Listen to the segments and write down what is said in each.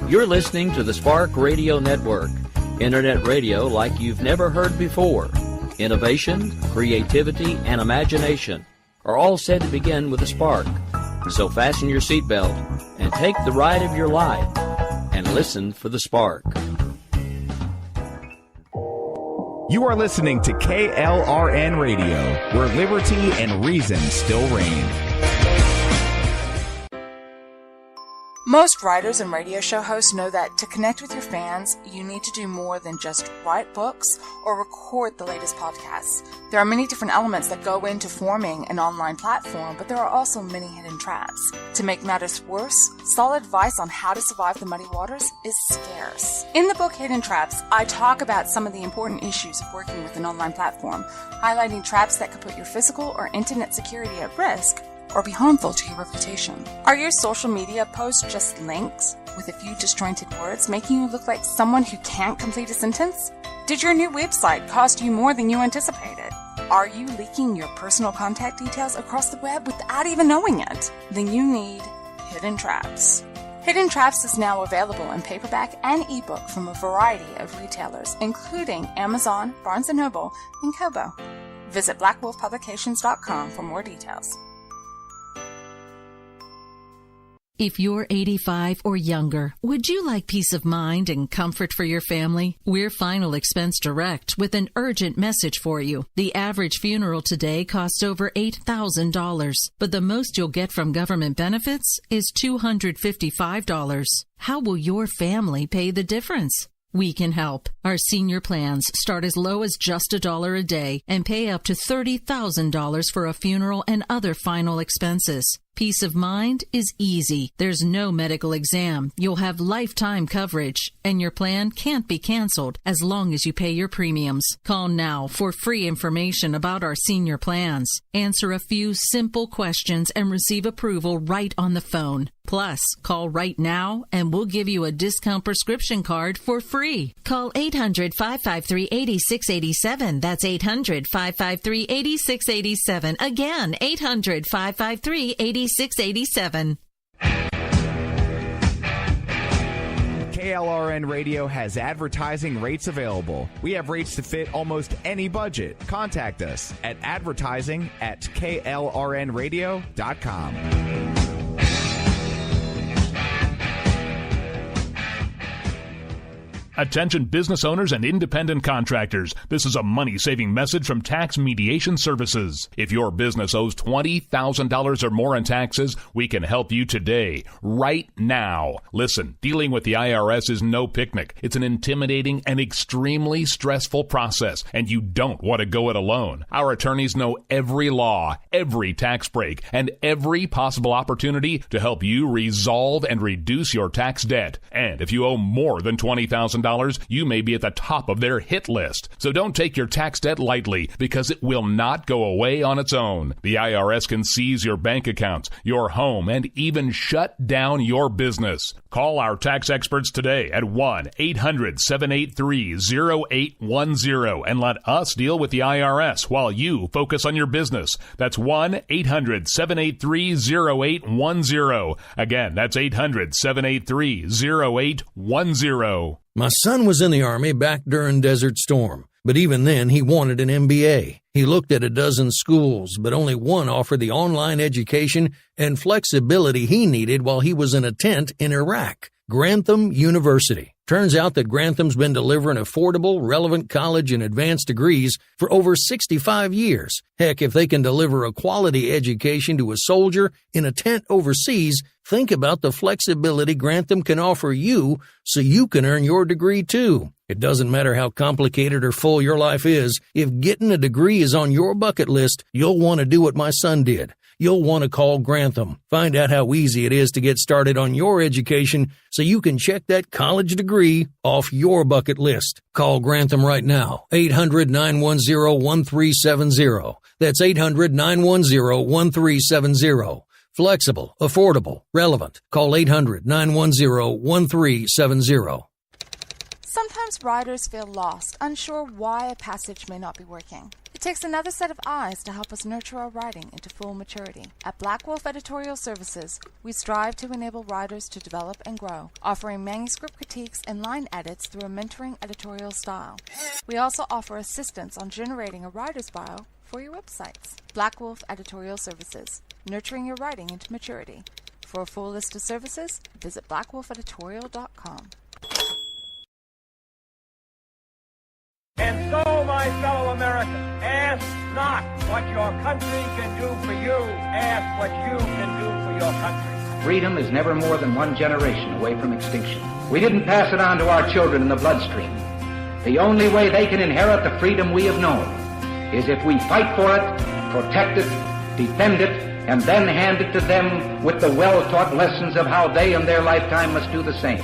You're listening to the Spark Radio Network, internet radio like you've never heard before. Innovation, creativity, and imagination are all said to begin with a spark. So fasten your seatbelt and take the ride of your life and listen for the spark. You are listening to KLRN Radio, where liberty and reason still reign. Most writers and radio show hosts know that to connect with your fans, you need to do more than just write books or record the latest podcasts. There are many different elements that go into forming an online platform, but there are also many hidden traps. To make matters worse, solid advice on how to survive the muddy waters is scarce. In the book Hidden Traps, I talk about some of the important issues of working with an online platform, highlighting traps that could put your physical or internet security at risk or be harmful to your reputation. Are your social media posts just links with a few disjointed words, making you look like someone who can't complete a sentence? Did your new website cost you more than you anticipated? Are you leaking your personal contact details across the web without even knowing it? Then you need Hidden Traps. Hidden Traps is now available in paperback and ebook from a variety of retailers, including Amazon, Barnes & Noble, and Kobo. Visit blackwolfpublications.com for more details. If you're 85 or younger, would you like peace of mind and comfort for your family? We're Final Expense Direct with an urgent message for you. The average funeral today costs over $8,000, but the most you'll get from government benefits is $255. How will your family pay the difference? We can help. Our senior plans start as low as just $1 a day and pay up to $30,000 for a funeral and other final expenses. Peace of mind is easy. There's no medical exam. You'll have lifetime coverage, and your plan can't be canceled as long as you pay your premiums. Call now for free information about our senior plans. Answer a few simple questions and receive approval right on the phone. Plus, call right now and we'll give you a discount prescription card for free. Call 800-553-8687. That's 800-553-8687. Again, 800-553-8687. 687. KLRN Radio has advertising rates available. We have rates to fit almost any budget. Contact us at advertising@klrnradio.com. Attention business owners and independent contractors. This is a money-saving message from Tax Mediation Services. If your business owes $20,000 or more in taxes, we can help you today, right now. Listen, dealing with the IRS is no picnic. It's an intimidating and extremely stressful process, and you don't want to go it alone. Our attorneys know every law, every tax break, and every possible opportunity to help you resolve and reduce your tax debt. And if you owe more than $20,000, you may be at the top of their hit list. So don't take your tax debt lightly, because it will not go away on its own. The IRS can seize your bank accounts, your home, and even shut down your business. Call our tax experts today at 1-800-783-0810 and let us deal with the IRS while you focus on your business. That's 1-800-783-0810. Again, that's 800-783-0810. My son was in the Army back during Desert Storm, but even then he wanted an MBA. He looked at a dozen schools, but only one offered the online education and flexibility he needed while he was in a tent in Iraq. Grantham University. Turns out that Grantham's been delivering affordable, relevant college and advanced degrees for over 65 years. Heck, if they can deliver a quality education to a soldier in a tent overseas, think about the flexibility Grantham can offer you so you can earn your degree too. It doesn't matter how complicated or full your life is. If getting a degree is on your bucket list, you'll want to do what my son did. You'll want to call Grantham. Find out how easy it is to get started on your education so you can check that college degree off your bucket list. Call Grantham right now, 800-910-1370. That's 800-910-1370. Flexible, affordable, relevant. Call 800-910-1370. Sometimes riders feel lost, unsure why a passage may not be working. It takes another set of eyes to help us nurture our writing into full maturity. At Black Wolf Editorial Services, we strive to enable writers to develop and grow, offering manuscript critiques and line edits through a mentoring editorial style. We also offer assistance on generating a writer's bio for your websites. Black Wolf Editorial Services, nurturing your writing into maturity. For a full list of services, visit blackwolfeditorial.com. And so, my fellow Americans, ask not what your country can do for you, ask what you can do for your country. Freedom is never more than one generation away from extinction. We didn't pass it on to our children in the bloodstream. The only way they can inherit the freedom we have known is if we fight for it, protect it, defend it, and then hand it to them with the well-taught lessons of how they in their lifetime must do the same.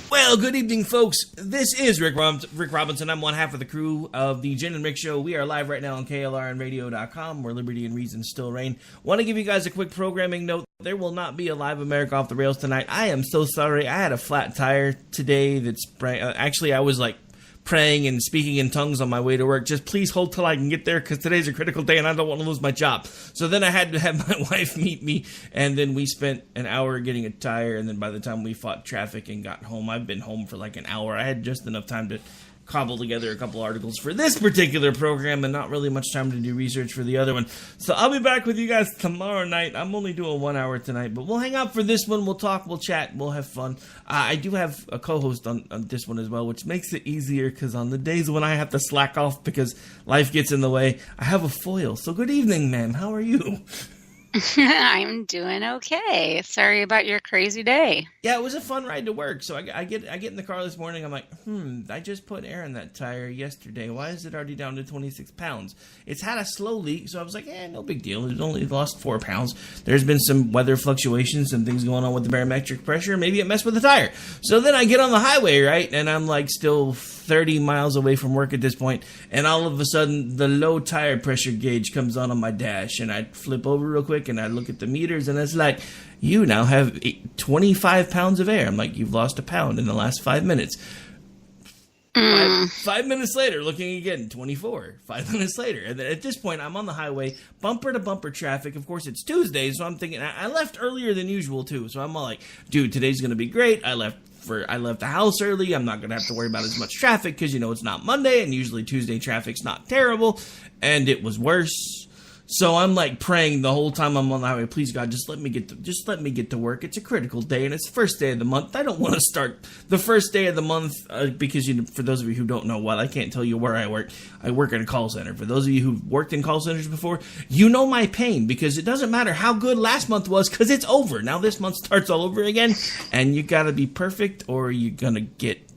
Well, good evening, folks. This is Rick Robinson. I'm one half of the crew of the Jen and Rick Show. We are live right now on KLRNradio.com, where liberty and reason still reign. Want to give you guys a quick programming note. There will not be a live America Off the Rails tonight. I am so sorry. I had a flat tire today. Actually, I was like praying and speaking in tongues on my way to work. Just please hold till I can get there, because today's a critical day and I don't want to lose my job. So then I had to have my wife meet me, and then we spent an hour getting a tire, and then by the time we fought traffic and got home, I've been home for like an hour. I had just enough time to cobble together a couple articles for this particular program and not really much time to do research for the other one. So I'll be back with you guys tomorrow night. I'm only doing 1 hour tonight, but we'll hang out for this one. We'll talk, we'll chat, we'll have fun. I do have a co-host on this one as well, which makes it easier, because on the days when I have to slack off because life gets in the way, I have a foil. So good evening, ma'am. How are you? I'm doing okay. Sorry about your crazy day. Yeah, it was a fun ride to work. So I get in the car this morning. I'm like, I just put air in that tire yesterday. Why is it already down to 26 pounds? It's had a slow leak, so I was like, no big deal. It only lost 4 pounds. There's been some weather fluctuations, some things going on with the barometric pressure. Maybe it messed with the tire. So then I get on the highway, right? And I'm like still 30 miles away from work at this point, and all of a sudden the low tire pressure gauge comes on my dash, and I flip over real quick and I look at the meters, and it's like, you now have 25 pounds of air. I'm like, you've lost a pound in the last 5 minutes. 5 minutes later, looking again, 24. 5 minutes later. And then at this point, I'm on the highway, bumper to bumper traffic. Of course, it's Tuesday, so I'm thinking, I left earlier than usual too. So I'm all like, dude, today's going to be great. I left the house early. I'm not going to have to worry about as much traffic because, it's not Monday, and usually Tuesday traffic's not terrible. And it was worse. So I'm like praying the whole time I'm on the highway, please God, just let me get to work. It's a critical day, and it's the first day of the month. I don't want to start the first day of the month because, for those of you who don't know what, I can't tell you where I work. I work at a call center. For those of you who've worked in call centers before, you know my pain, because it doesn't matter how good last month was, because it's over. Now this month starts all over again, and you got to be perfect or you're going to get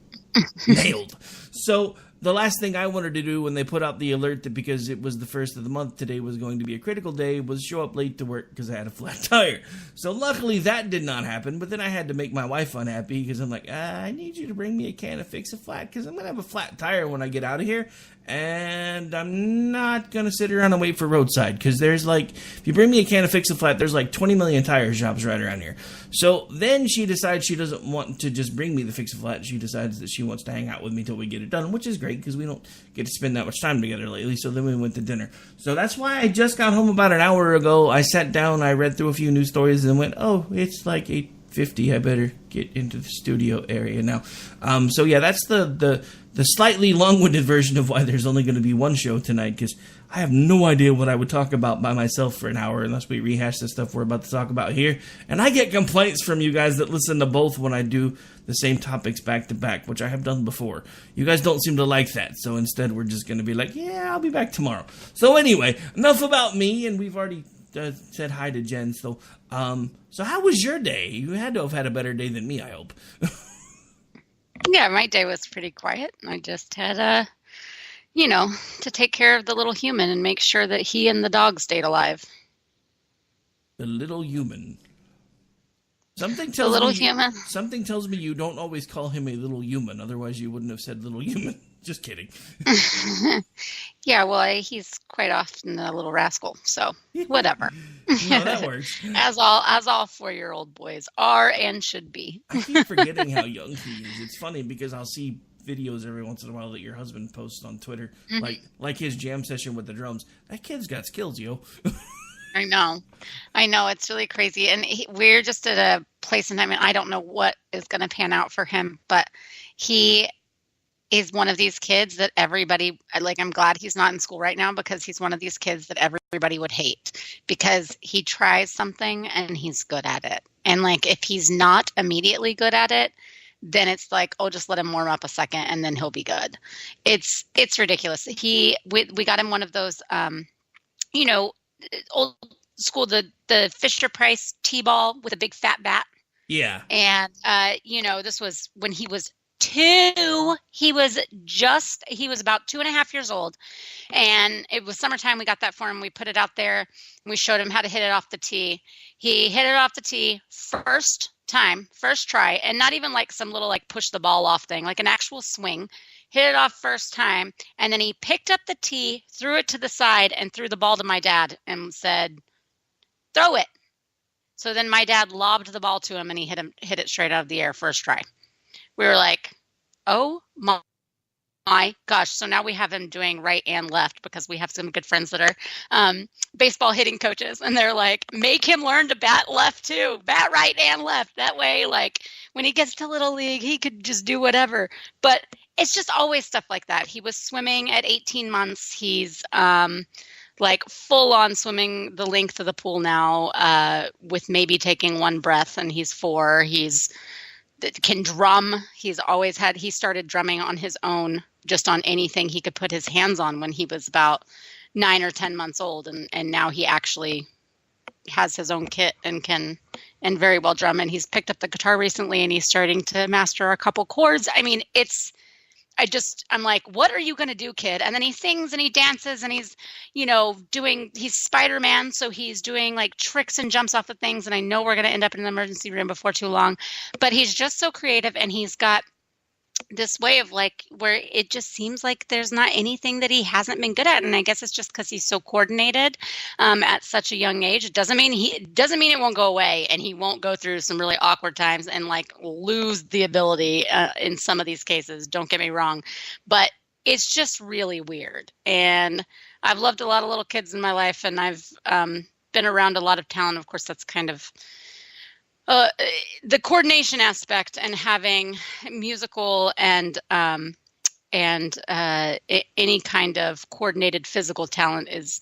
nailed. So the last thing I wanted to do when they put out the alert that because it was the first of the month, today was going to be a critical day, was show up late to work because I had a flat tire. So luckily that did not happen, but then I had to make my wife unhappy because I'm like, I need you to bring me a can of Fix-A-Flat because I'm going to have a flat tire when I get out of here, and I'm not going to sit around and wait for roadside, because there's like, if you bring me a can of Fix-A-Flat, there's like 20 million tire shops right around here. So then she decides she doesn't want to just bring me the Fix-A-Flat. She decides that she wants to hang out with me till we get it done, which is great because we don't get to spend that much time together lately. So then we went to dinner. So that's why I just got home about an hour ago. I sat down, I read through a few news stories, and went, oh, it's like 8:50. I better get into the studio area now. So yeah, that's the slightly long-winded version of why there's only going to be one show tonight, because I have no idea what I would talk about by myself for an hour unless we rehash the stuff we're about to talk about here. And I get complaints from you guys that listen to both when I do the same topics back to back, which I have done before. You guys don't seem to like that, so instead we're just going to be like, yeah, I'll be back tomorrow. So anyway, enough about me, and we've already said hi to Jen. So how was your day? You had to have had a better day than me, I hope. Yeah, my day was pretty quiet. I just had to take care of the little human and make sure that he and the dog stayed alive. The little human. Something The tells little me human. Something tells me you don't always call him a little human. Otherwise, you wouldn't have said little human. Just kidding. Yeah, well, he's quite often a little rascal, so whatever. No, that works. As all 4-year-old boys are and should be. I keep forgetting how young he is. It's funny because I'll see videos every once in a while that your husband posts on Twitter, like his jam session with the drums. That kid's got skills, yo. I know. It's really crazy. And we're just at a place in time, and I don't know what is going to pan out for him, but he is one of these kids that everybody, like, I'm glad he's not in school right now because he's one of these kids that everybody would hate because he tries something and he's good at it. And like, if he's not immediately good at it, then it's like, oh, just let him warm up a second and then he'll be good. It's ridiculous. We got him one of those, old school, the Fisher Price T-ball with a big fat bat. Yeah. And, this was when he was 2. He was about 2.5 years old. And it was summertime. We got that for him. We put it out there and we showed him how to hit it off the tee. He hit it off the tee first try. And not even like some little like push the ball off thing, like an actual swing. Hit it off first time. And then he picked up the tee, threw it to the side and threw the ball to my dad and said, throw it. So then my dad lobbed the ball to him and he hit it straight out of the air first try. We were like, oh my gosh. So now we have him doing right and left because we have some good friends that are baseball hitting coaches. And they're like, make him learn to bat left too. Bat right and left. That way, like when he gets to Little League, he could just do whatever. But it's just always stuff like that. He was swimming at 18 months. He's like full on swimming the length of the pool now with maybe taking one breath. And he's 4. Can drum. He started drumming on his own, just on anything he could put his hands on when he was about 9 or 10 months old. And now he actually has his own kit and very well drum. And he's picked up the guitar recently and he's starting to master a couple chords. I mean, I'm like, what are you going to do, kid? And then he sings and he dances and he's, he's Spider-Man. So he's doing like tricks and jumps off of things. And I know we're going to end up in an emergency room before too long, but he's just so creative. And he's got this way of like, where it just seems like there's not anything that he hasn't been good at. And I guess it's just because he's so coordinated at such a young age. It doesn't mean it won't go away and he won't go through some really awkward times and like lose the ability in some of these cases. Don't get me wrong, but it's just really weird. And I've loved a lot of little kids in my life and I've been around a lot of talent. Of course, that's kind of the coordination aspect and having musical and any kind of coordinated physical talent is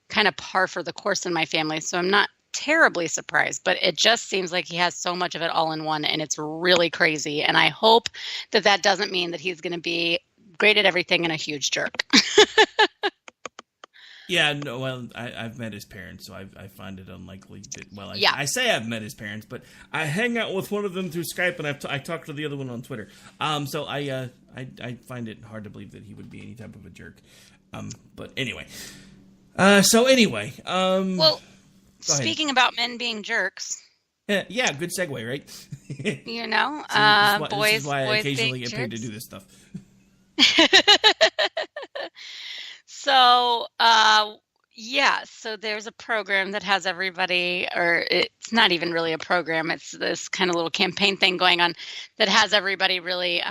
kind of par for the course in my family. So I'm not terribly surprised, but it just seems like he has so much of it all in one and it's really crazy. And I hope that doesn't mean that he's going to be great at everything and a huge jerk. Yeah, no, well, I've met his parents, so I find it unlikely that, well, I say I've met his parents, but I hang out with one of them through Skype, and I talked to the other one on Twitter. So I find it hard to believe that he would be any type of a jerk. But anyway. Well, speaking about men being jerks. Yeah, good segue, right? Boys. This is why I occasionally get paid to do this stuff. So, so there's a program that has everybody, or it's not even really a program, it's this kind of little campaign thing going on that has everybody really,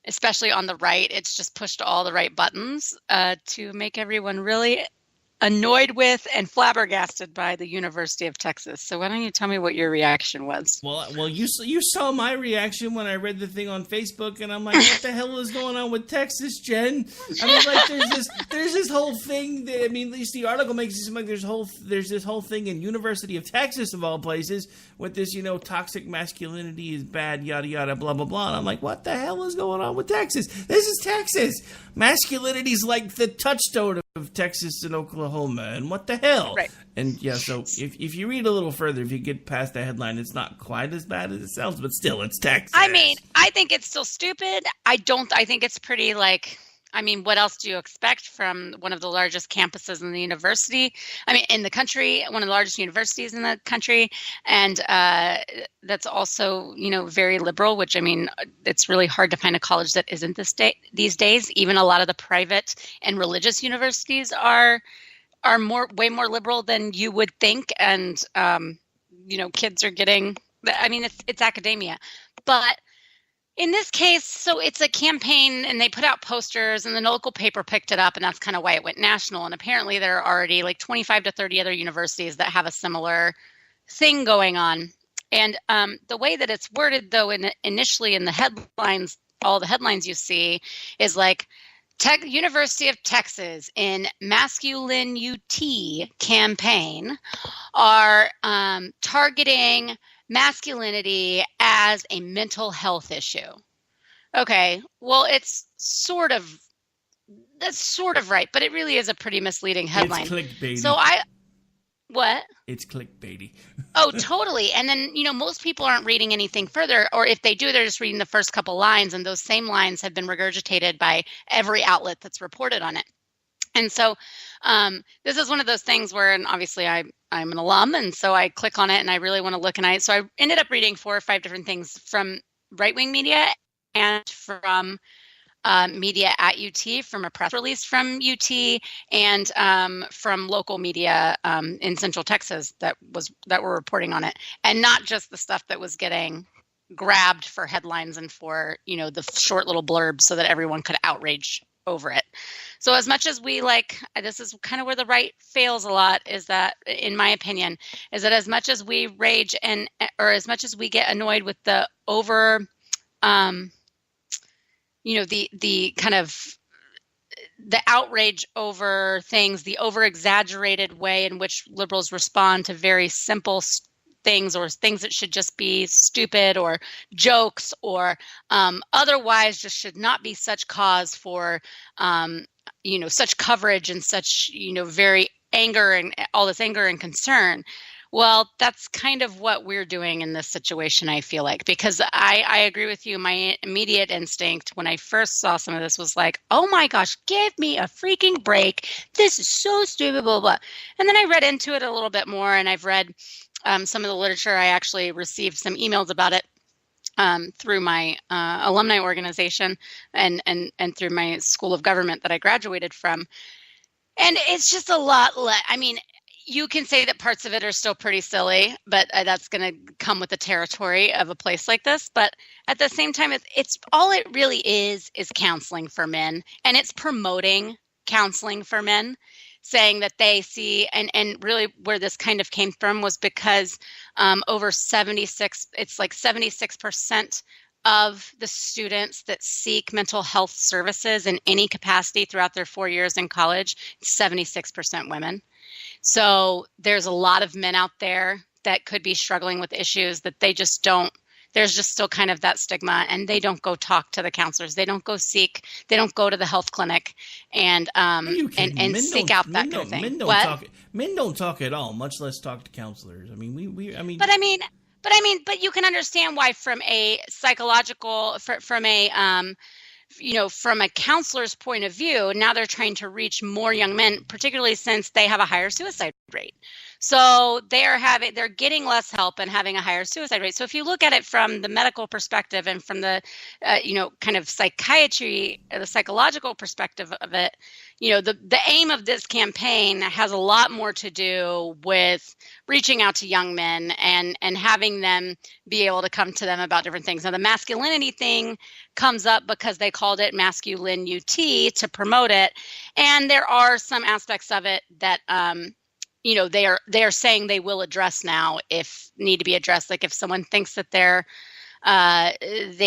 especially on the right, it's just pushed all the right buttons to make everyone really annoyed with and flabbergasted by the University of Texas. So why don't you tell me what your reaction was? Well, you saw my reaction when I read the thing on Facebook, and I'm like, what the hell is going on with Texas, Jen? I mean, like, there's this whole thing that, I mean, at least the article makes it seem like there's this whole thing in University of Texas, of all places, with this, toxic masculinity is bad, yada, yada, blah, blah, blah. And I'm like, what the hell is going on with Texas? This is Texas. Masculinity's like the touchstone of Texas and Oklahoma, and what the hell? Right. And yeah, so if you read a little further, if you get past the headline, it's not quite as bad as it sounds, but still, it's Texas. I mean, I think it's still stupid. I think it's pretty, like, I mean, what else do you expect from one of the largest campuses in the university? I mean, in the country, one of the largest universities in the country, and that's also, very liberal. Which, I mean, it's really hard to find a college that isn't these days. Even a lot of the private and religious universities are way more liberal than you would think, and kids are getting. I mean, it's academia, but. In this case, so it's a campaign and they put out posters and the local paper picked it up, and that's kind of why it went national. And apparently there are already like 25 to 30 other universities that have a similar thing going on. And the way that it's worded, though, initially in the headlines, all the headlines you see is like University of Texas in Masculine UT campaign are targeting masculinity as a mental health issue. Okay, well, that's sort of right, but it really is a pretty misleading headline. It's clickbaity. So what? It's clickbaity. Oh, totally. And then, most people aren't reading anything further, or if they do, they're just reading the first couple lines, and those same lines have been regurgitated by every outlet that's reported on it. And so this is one of those things where, and obviously I'm an alum, and so I click on it and I really want to look. And so I ended up reading 4 or 5 different things from right-wing media and from media at UT, from a press release from UT, and from local media in Central Texas that were reporting on it, and not just the stuff that was getting grabbed for headlines and for the short little blurbs so that everyone could outrage over it. So as much as we this is kind of where the right fails a lot, is that, in my opinion, is that as much as we rage or as much as we get annoyed with the over, the kind of the outrage over things, the over exaggerated way in which liberals respond to very simple things, or things that should just be stupid or jokes, or otherwise just should not be such cause for such coverage and such very anger and all this anger and concern. Well, that's kind of what we're doing in this situation, I feel like, because I agree with you. My immediate instinct when I first saw some of this was like, oh my gosh, give me a freaking break. This is so stupid, blah, blah. And then I read into it a little bit more, and I've read some of the literature. I actually received some emails about it through my alumni organization and through my school of government that I graduated from. And it's just a lot. I mean, you can say that parts of it are still pretty silly, but that's going to come with the territory of a place like this. But at the same time, it's all it really is counseling for men, and it's promoting counseling for men, saying that they see, and really where this kind of came from was because over 76% of the students that seek mental health services in any capacity throughout their 4 years in college, 76% women. So there's a lot of men out there that could be struggling with issues that they just don't. There's just still kind of that stigma, and they don't go talk to the counselors. They don't go they don't go to the health clinic and seek out that kind of thing. Men don't talk at all, much less talk to counselors. I mean, But you can understand why, from a psychological, from a counselor's point of view, now they're trying to reach more young men, particularly since they have a higher suicide rate. So they're getting less help and having a higher suicide rate. So if you look at it from the medical perspective and from the, kind of psychiatry, the psychological perspective of it, the aim of this campaign has a lot more to do with reaching out to young men and having them be able to come to them about different things. Now, the masculinity thing comes up because they called it Masculine UT to promote it. And there are some aspects of it that, they are saying they will address now if need to be addressed. Like if someone thinks that they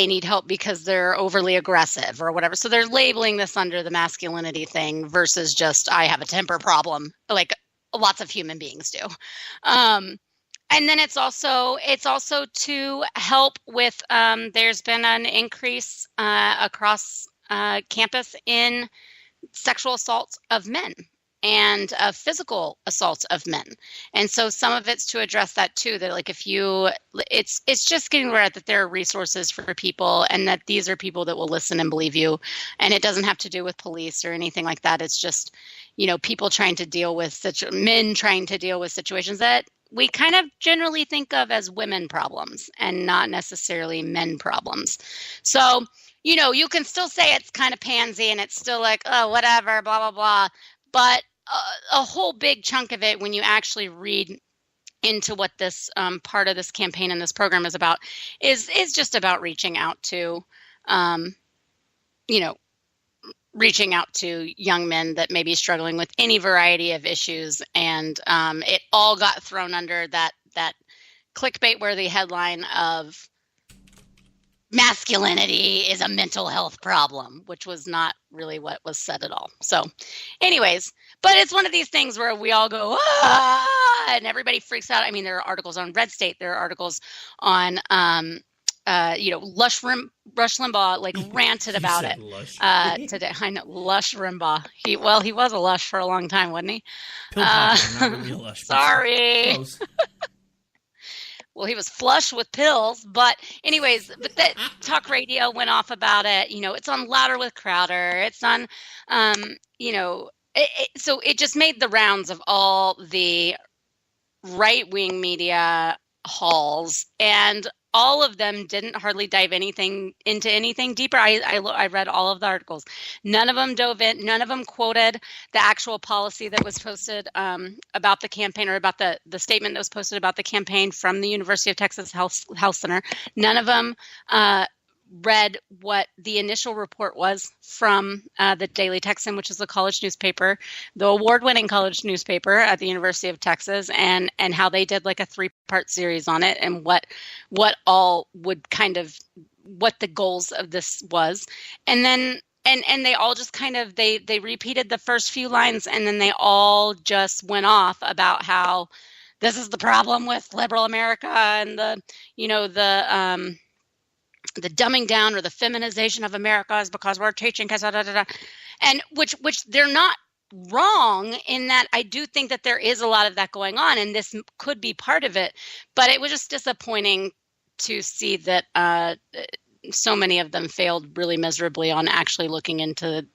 need help because they're overly aggressive or whatever. So they're labeling this under the masculinity thing versus just, I have a temper problem, like lots of human beings do. And then it's also to help with, there's been an increase across campus in sexual assaults of men. and physical assaults of men. And so some of it's to address that too, that like it's just getting aware that there are resources for people and that these are people that will listen and believe you. And it doesn't have to do with police or anything like that. It's just, people trying to deal with men trying to deal with situations that we kind of generally think of as women problems and not necessarily men problems. So, you can still say it's kind of pansy and it's still like, oh, whatever, blah, blah, blah. But a whole big chunk of it, when you actually read into what this part of this campaign and this program is about, is just about reaching out to, reaching out to young men that may be struggling with any variety of issues. And it all got thrown under that clickbait-worthy headline of masculinity is a mental health problem, which was not really what was said at all. So anyways, but it's one of these things where we all go, and everybody freaks out. I mean, there are articles on Red State. There are articles on, Rush Limbaugh, like ranted about it today. I know, Lush Limbaugh. He was a lush for a long time, wasn't he? Pill popper, not really a lush. Sorry. Close. Well, he was flush with pills, but anyways, but that talk radio went off about it. It's on Louder with Crowder. It's on, so it just made the rounds of all the right-wing media halls, and all of them didn't hardly dive into anything deeper. I read all of the articles. None of them dove in. None of them quoted the actual policy that was posted about the campaign, or about the statement that was posted about the campaign from the University of Texas Health Center. None of them read what the initial report was from the Daily Texan, which is the college newspaper, the award-winning college newspaper at the University of Texas, and how they did like a 3-part series on it, and what all would kind of, what the goals of this was. And then and they all just kind of they repeated the first few lines, and then they all just went off about how this is the problem with liberal America, and the dumbing down or the feminization of America is because we're teaching, and which they're not wrong in that. I do think that there is a lot of that going on, and this could be part of it. But it was just disappointing to see that so many of them failed really miserably on actually looking into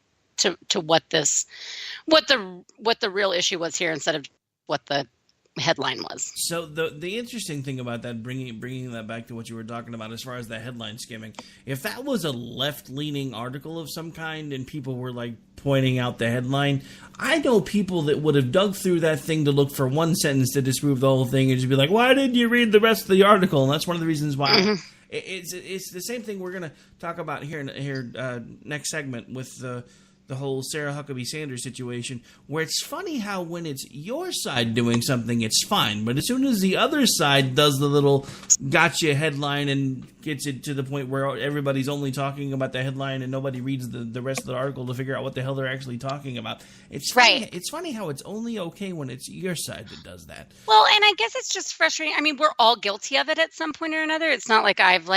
what the real issue was here, instead of what the headline was. So the interesting thing about that, bringing that back to what you were talking about as far as the headline skimming, if that was a left-leaning article of some kind and people were like pointing out the headline, I know people that would have dug through that thing to look for one sentence to disprove the whole thing and just be like, why didn't you read the rest of the article? And that's one of the reasons why. Mm-hmm. It's the same thing we're going to talk about here next segment with the whole Sarah Huckabee Sanders situation, where it's funny how when it's your side doing something, it's fine. But as soon as the other side does the little gotcha headline and gets it to the point where everybody's only talking about the headline and nobody reads the rest of the article to figure out what the hell they're actually talking about. It's funny, It's funny how it's only okay when it's your side that does that. Well, and I guess it's just frustrating. I mean, we're all guilty of it at some point or another. It's not like I've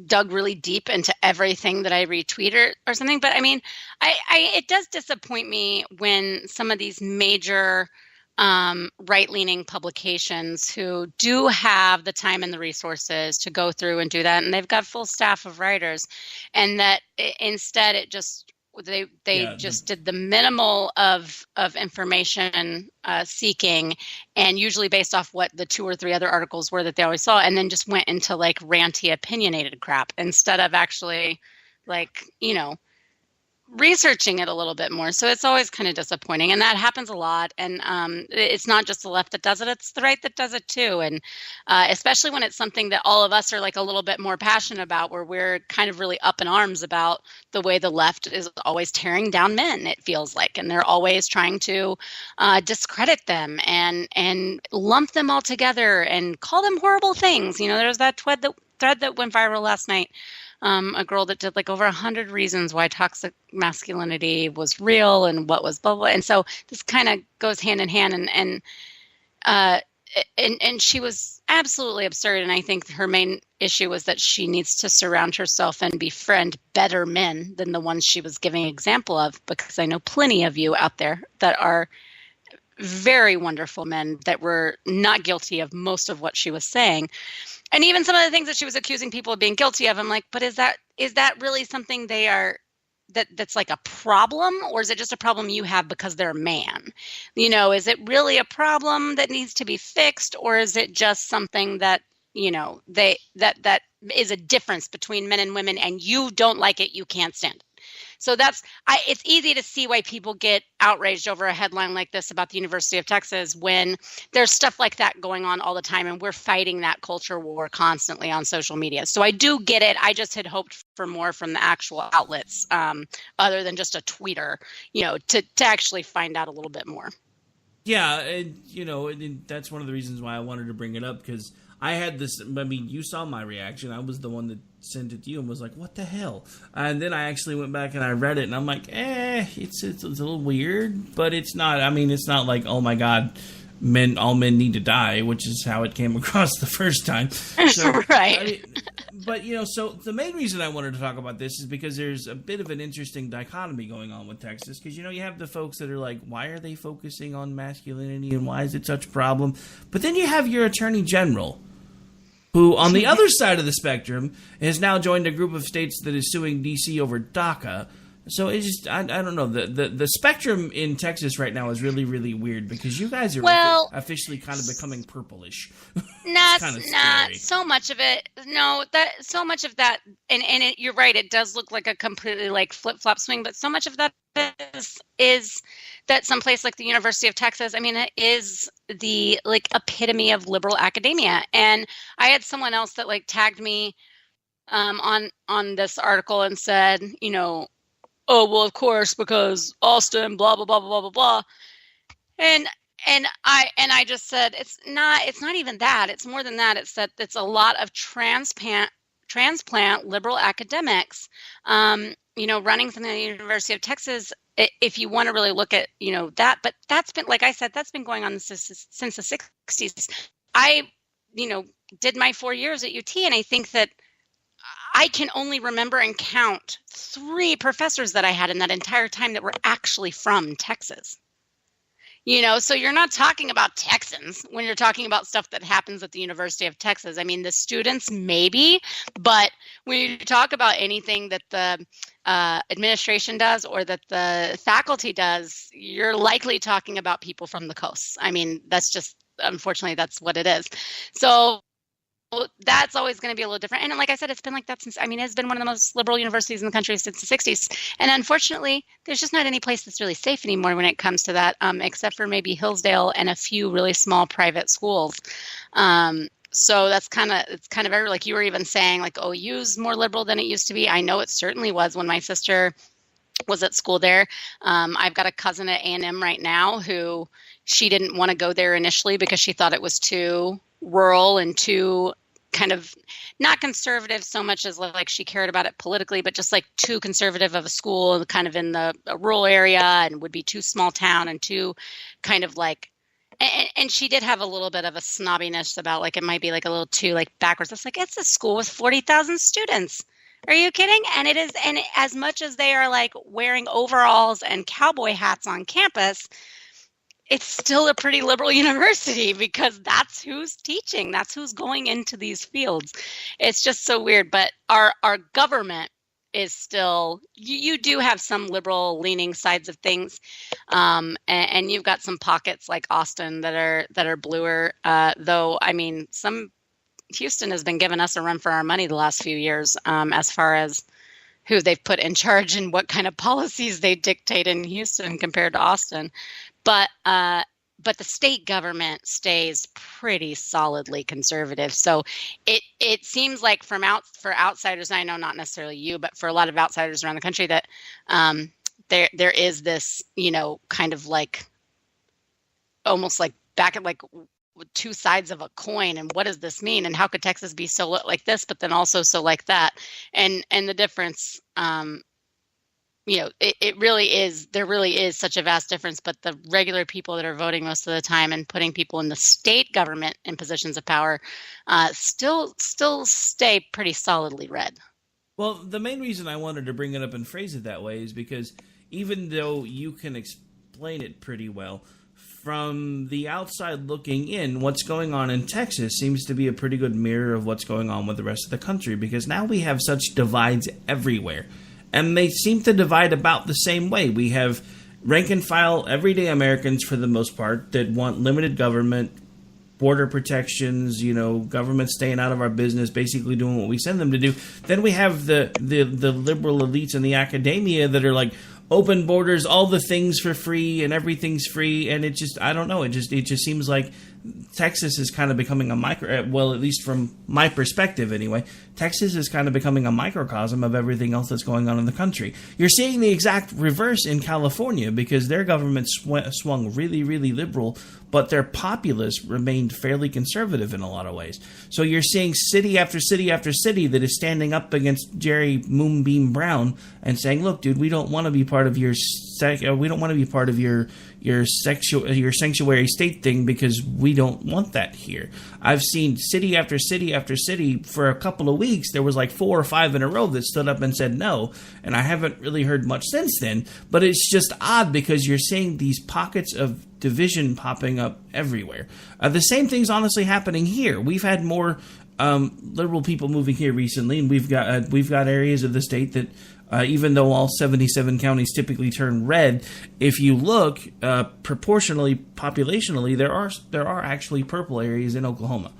dug really deep into everything that I retweet or something. But I mean, it does disappoint me when some of these major right-leaning publications who do have the time and the resources to go through and do that, and they've got full staff of writers, and that instead it just they just did the minimal of information seeking, and usually based off what the 2 or 3 other articles were that they always saw, and then just went into like ranty, opinionated crap instead of actually researching it a little bit more. So it's always kind of disappointing, and that happens a lot. And it's not just the left that does it, it's the right that does it too. And especially when it's something that all of us are like a little bit more passionate about, where we're kind of really up in arms about the way the left is always tearing down men, it feels like, and they're always trying to discredit them and lump them all together and call them horrible things. There's that thread that went viral last night. A girl that did like over 100 reasons why toxic masculinity was real and what was blah, blah. And so this kind of goes hand in hand. And and she was absolutely absurd. And I think her main issue was that she needs to surround herself and befriend better men than the ones she was giving example of, because I know plenty of you out there that are very wonderful men that were not guilty of most of what she was saying. And even some of the things that she was accusing people of being guilty of, I'm like, but is that really something that's like a problem, or is it just a problem you have because they're a man? Is it really a problem that needs to be fixed, or is it just something that, that is a difference between men and women, and you don't like it, you can't stand it? So it's easy to see why people get outraged over a headline like this about the University of Texas when there's stuff like that going on all the time, and we're fighting that culture war constantly on social media. So I do get it. I just had hoped for more from the actual outlets, other than just a tweeter, to actually find out a little bit more. Yeah, and that's one of the reasons why I wanted to bring it up, because I had this, you saw my reaction. I was the one that sent it to you and was like, what the hell? And then I actually went back and I read it, and I'm like, it's a little weird, but it's not, it's not like, oh my God, all men need to die, which is how it came across the first time. So, right. But, so the main reason I wanted to talk about this is because there's a bit of an interesting dichotomy going on with Texas. Because, you have the folks that are like, why are they focusing on masculinity and why is it such a problem? But then you have your attorney general, who, on the other side of the spectrum, has now joined a group of states that is suing D.C. over DACA. So it's just, I don't know, the spectrum in Texas right now is really, really weird, because you guys are officially kind of becoming purplish. Not so much of it. No, so much of that, and you're right, it does look like a completely like flip-flop swing, but so much of that is that someplace like the University of Texas, it is the like epitome of liberal academia. And I had someone else that like tagged me on this article and said, oh, well, of course, because Austin, blah, blah, blah, blah, blah, blah. And I just said, it's not even that. It's more than that. It's that it's a lot of transplant liberal academics, running from the University of Texas, if you want to really look at, that. But that's been, like I said, that's been going on since the 60s. I, did my 4 years at UT, and I think that I can only remember and count 3 professors that I had in that entire time that were actually from Texas. So you're not talking about Texans when you're talking about stuff that happens at the University of Texas. The students maybe, but when you talk about anything that the administration does or that the faculty does, you're likely talking about people from the coast. That's just, unfortunately, that's what it is. So that's always going to be a little different. And like I said, it's been like that since, it's been one of the most liberal universities in the country since the 60s. And unfortunately, there's just not any place that's really safe anymore when it comes to that, except for maybe Hillsdale and a few really small private schools. So it's kind of like you were even saying, like, OU's more liberal than it used to be. I know it certainly was when my sister was at school there. I've got a cousin at A&M right now who she didn't want to go there initially because she thought it was too rural and too kind of not conservative so much as like she cared about it politically, but just like too conservative of a school kind of in a rural area, and would be too small town and too kind of like, and she did have a little bit of a snobbiness about like, it might be like a little too like backwards. It's like, it's a school with 40,000 students. Are you kidding? And it is, and as much as they are like wearing overalls and cowboy hats on campus, it's still a pretty liberal university because that's who's teaching. That's who's going into these fields. It's just so weird. But our government is still, you do have some liberal leaning sides of things. And you've got some pockets like Austin that are bluer. Though, Houston has been giving us a run for our money the last few years, as far as who they've put in charge and what kind of policies they dictate in Houston compared to Austin. But the state government stays pretty solidly conservative. So it seems like for outsiders, I know not necessarily you, but for a lot of outsiders around the country, that there is this, kind of like almost like back at like two sides of a coin, and what does this mean, and how could Texas be so like this but then also so like that, and the difference it really is, there really is such a vast difference, but the regular people that are voting most of the time and putting people in the state government in positions of power still stay pretty solidly red. Well, the main reason I wanted to bring it up and phrase it that way is because even though you can explain it pretty well, from the outside looking in, what's going on in Texas seems to be a pretty good mirror of what's going on with the rest of the country, because now we have such divides everywhere. And they seem to divide about the same way. We have rank and file, everyday Americans, for the most part, that want limited government, border protections, government staying out of our business, basically doing what we send them to do. Then we have the liberal elites in the academia that are like, open borders, all the things for free, and everything's free. And it just, I don't know, it just seems like Texas is kind of becoming at least from my perspective anyway, Texas is kind of becoming a microcosm of everything else that's going on in the country. You're seeing the exact reverse in California, because their government swung really, really liberal, but their populace remained fairly conservative in a lot of ways. So you're seeing city after city after city that is standing up against Jerry Moonbeam Brown and saying, look, dude, we don't want to be part of your sanctuary state thing, because we don't want that here. I've seen city after city after city for a couple of weeks. There was like 4 or 5 in a row that stood up and said no, and I haven't really heard much since then. But it's just odd, because you're seeing these pockets of division popping up everywhere. The same thing's honestly happening here. We've had more liberal people moving here recently, and we've got areas of the state that even though all 77 counties typically turn red, if you look proportionally, populationally, there are actually purple areas in Oklahoma.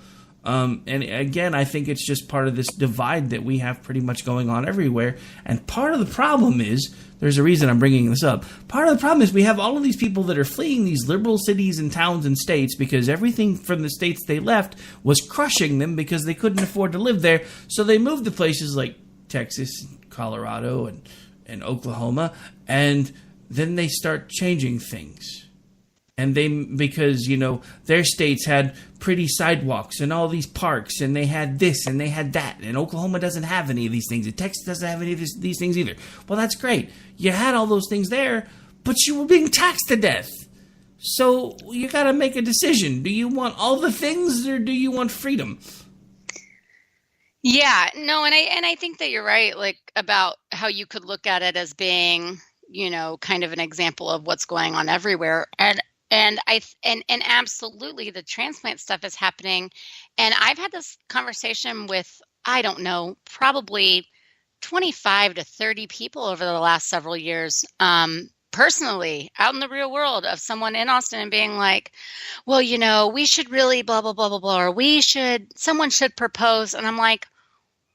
And again, I think it's just part of this divide that we have pretty much going on everywhere. And part of the problem is, there's a reason I'm bringing this up, part of the problem is we have all of these people that are fleeing these liberal cities and towns and states because everything from the states they left was crushing them because they couldn't afford to live there. So they moved to places like Texas, Colorado, and Oklahoma, and then they start changing things. And because their states had pretty sidewalks and all these parks, and they had this and they had that, and Oklahoma doesn't have any of these things, and Texas doesn't have any of these things either. Well, that's great. You had all those things there, but you were being taxed to death. So you got to make a decision. Do you want all the things, or do you want freedom? Yeah, no, and I think that you're right, like, about how you could look at it as being, kind of an example of what's going on everywhere. And absolutely the transplant stuff is happening. And I've had this conversation with, I don't know, probably 25 to 30 people over the last several years, personally, out in the real world, of someone in Austin and being like, well, we should really blah, blah, blah, blah, blah, or someone should propose. And I'm like,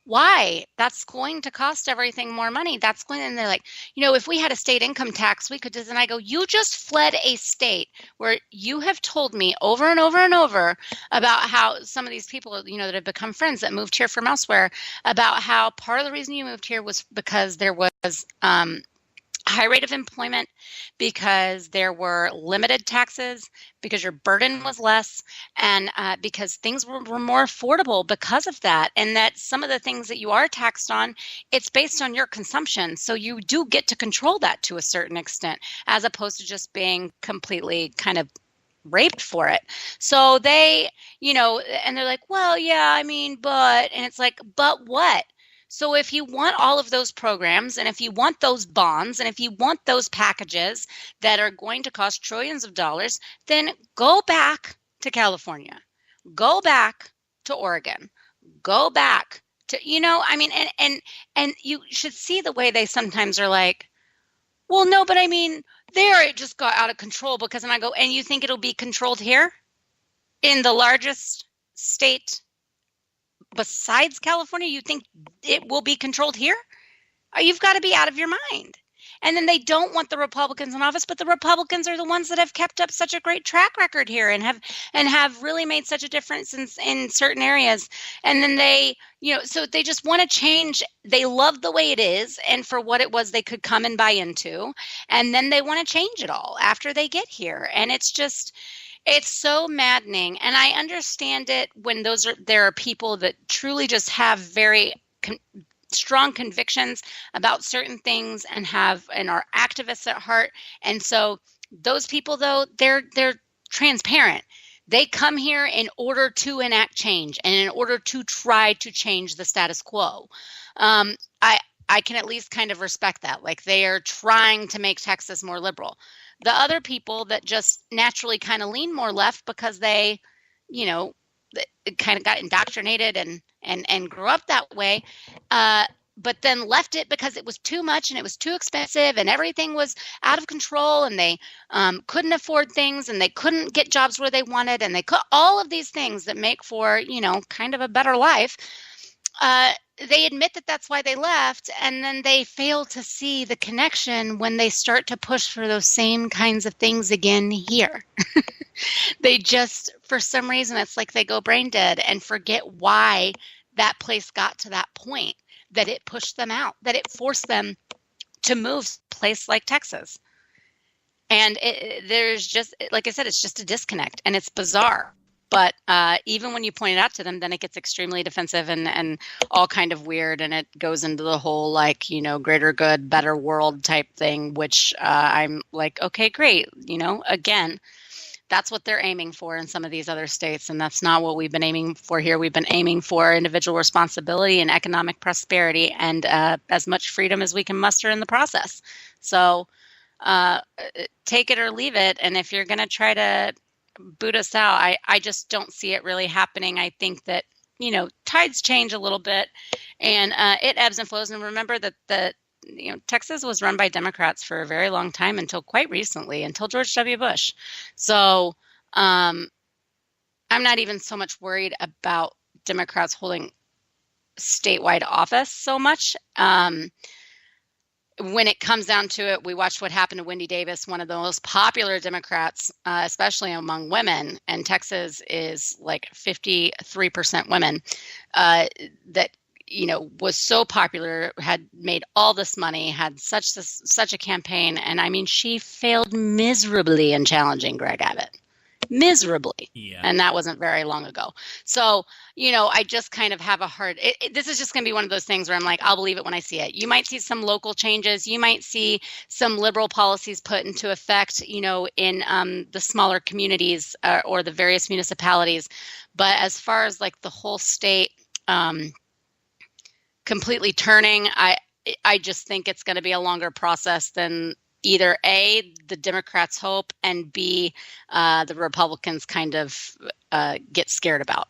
why? That's going to cost everything more money. And they're like, if we had a state income tax, we could do this. And I go, you just fled a state where you have told me over and over and over about how some of these people, that have become friends that moved here from elsewhere, about how part of the reason you moved here was because there was high rate of employment, because there were limited taxes, because your burden was less, and because things were more affordable because of that. And that some of the things that you are taxed on, it's based on your consumption. So you do get to control that to a certain extent, as opposed to just being completely kind of raped for it. So they, and they're like, well, yeah, but, and it's like, but what? So if you want all of those programs, and if you want those bonds, and if you want those packages that are going to cost trillions of dollars, then go back to California, go back to Oregon, go back to, and you should see the way they sometimes are like, well, no, but there it just got out of control because, and I go, and you think it'll be controlled here in the largest state besides California? You think it will be controlled here? You've got to be out of your mind. And then they don't want the Republicans in office, but the Republicans are the ones that have kept up such a great track record here and have really made such a difference in certain areas. And then they, so they just want to change. They love the way it is and for what it was they could come and buy into. And then they want to change it all after they get here. And it's so maddening. And I understand it when there are people that truly just have very strong convictions about certain things and are activists at heart. And so those people, though, they're transparent. They come here in order to enact change and in order to try to change the status quo. I can at least kind of respect that. Like, they are trying to make Texas more liberal. The other people that just naturally kind of lean more left because they, kind of got indoctrinated and grew up that way, but then left it because it was too much and it was too expensive and everything was out of control and they couldn't afford things and they couldn't get jobs where they wanted and they could all of these things that make for, kind of a better life. They admit that that's why they left, and then they fail to see the connection when they start to push for those same kinds of things again here. They just, for some reason, it's like they go brain dead and forget why that place got to that point, that it pushed them out, that it forced them to move to a place like Texas. And there's just, like I said, it's just a disconnect, and it's bizarre. But even when you point it out to them, then it gets extremely defensive and all kind of weird. And it goes into the whole, greater good, better world type thing, which I'm like, okay, great. Again, that's what they're aiming for in some of these other states. And that's not what we've been aiming for here. We've been aiming for individual responsibility and economic prosperity and as much freedom as we can muster in the process. So take it or leave it. And if you're going to try to boot us out, I just don't see it really happening. I think that, tides change a little bit and it ebbs and flows. And remember that Texas was run by Democrats for a very long time until quite recently, until George W. Bush. So I'm not even so much worried about Democrats holding statewide office so much. When it comes down to it, we watched what happened to Wendy Davis, one of the most popular Democrats, especially among women, and Texas is like 53% women, that, was so popular, had made all this money, had such a campaign. And I mean, she failed miserably in challenging Greg Abbott. Miserably. Yeah. And that wasn't very long ago. So, I just kind of have a hard, this is just going to be one of those things where I'm like, I'll believe it when I see it. You might see some local changes. You might see some liberal policies put into effect, in the smaller communities or the various municipalities. But as far as like the whole state completely turning, I just think it's going to be a longer process than either A, the Democrats hope, and B, the Republicans kind of get scared about.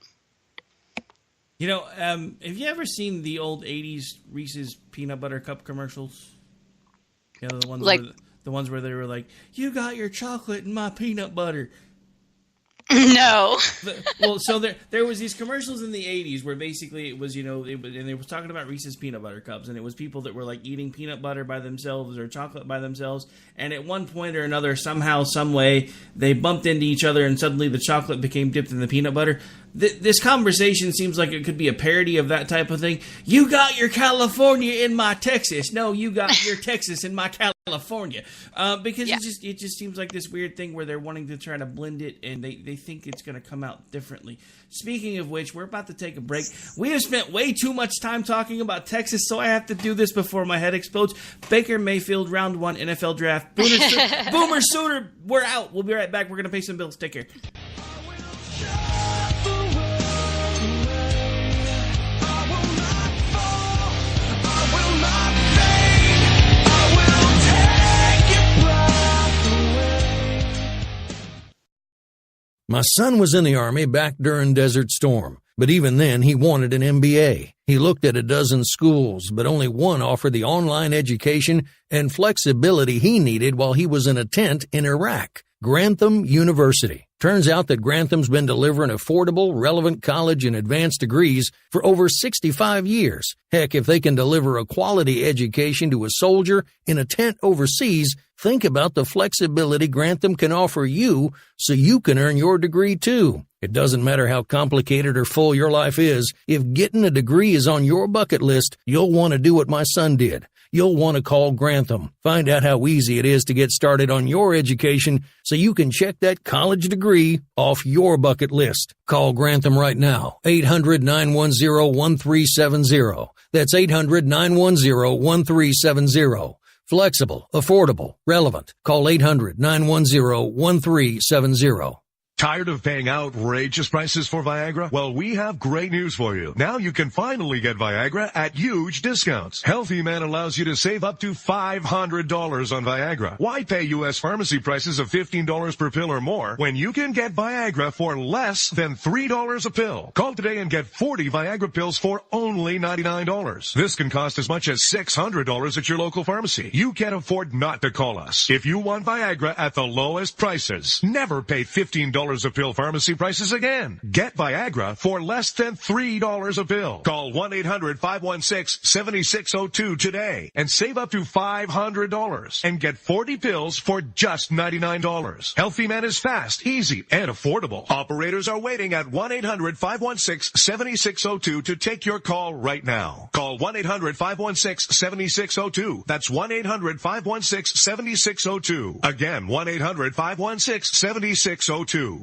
Have you ever seen the old 80s Reese's Peanut Butter Cup commercials? The ones where they were like, "You got your chocolate and my peanut butter." No. Well, so there was these commercials in the 80s where basically it was, and they were talking about Reese's Peanut Butter Cups, and it was people that were like eating peanut butter by themselves or chocolate by themselves, and at one point or another, somehow, some way, they bumped into each other and suddenly the chocolate became dipped in the peanut butter. This conversation seems like it could be a parody of that type of thing. You got your California in my Texas. No, you got your Texas in my California. Because it just seems like this weird thing where they're wanting to try to blend it and they think it's going to come out differently. Speaking of which, we're about to take a break. We have spent way too much time talking about Texas, so I have to do this before my head explodes. Baker Mayfield, round 1 NFL draft. Boomer Sooner, we're out. We'll be right back. We're going to pay some bills. Take care. My son was in the Army back during Desert Storm, but even then he wanted an MBA. He looked at a dozen schools, but only one offered the online education and flexibility he needed while he was in a tent in Iraq. Grantham University. Turns out that Grantham's been delivering affordable, relevant college and advanced degrees for over 65 years. Heck, if they can deliver a quality education to a soldier in a tent overseas, think about the flexibility Grantham can offer you so you can earn your degree too. It doesn't matter how complicated or full your life is. If getting a degree is on your bucket list, you'll want to do what my son did. you'll want to call Grantham. Find out how easy it is to get started on your education so you can check that college degree off your bucket list. Call Grantham right now, 800-910-1370. That's 800-910-1370. Flexible, affordable, relevant. Call 800-910-1370. Tired of paying outrageous prices for Viagra? Well, we have great news for you. Now you can finally get Viagra at huge discounts. Healthy Man allows you to save up to $500 on Viagra. Why pay U.S. pharmacy prices of $15 per pill or more when you can get Viagra for less than $3 a pill? Call today and get 40 Viagra pills for only $99. This can cost as much as $600 at your local pharmacy. You can't afford not to call us. If you want Viagra at the lowest prices, never pay $15 a pill pharmacy prices again. Get Viagra for less than $3 a pill. Call 1-800-516-7602 today and save up to $500 and get 40 pills for just $99. Healthy Man is fast, easy, and affordable. Operators are waiting at 1-800-516-7602 to take your call right now. Call 1-800-516-7602. That's 1-800-516-7602. Again, 1-800-516-7602.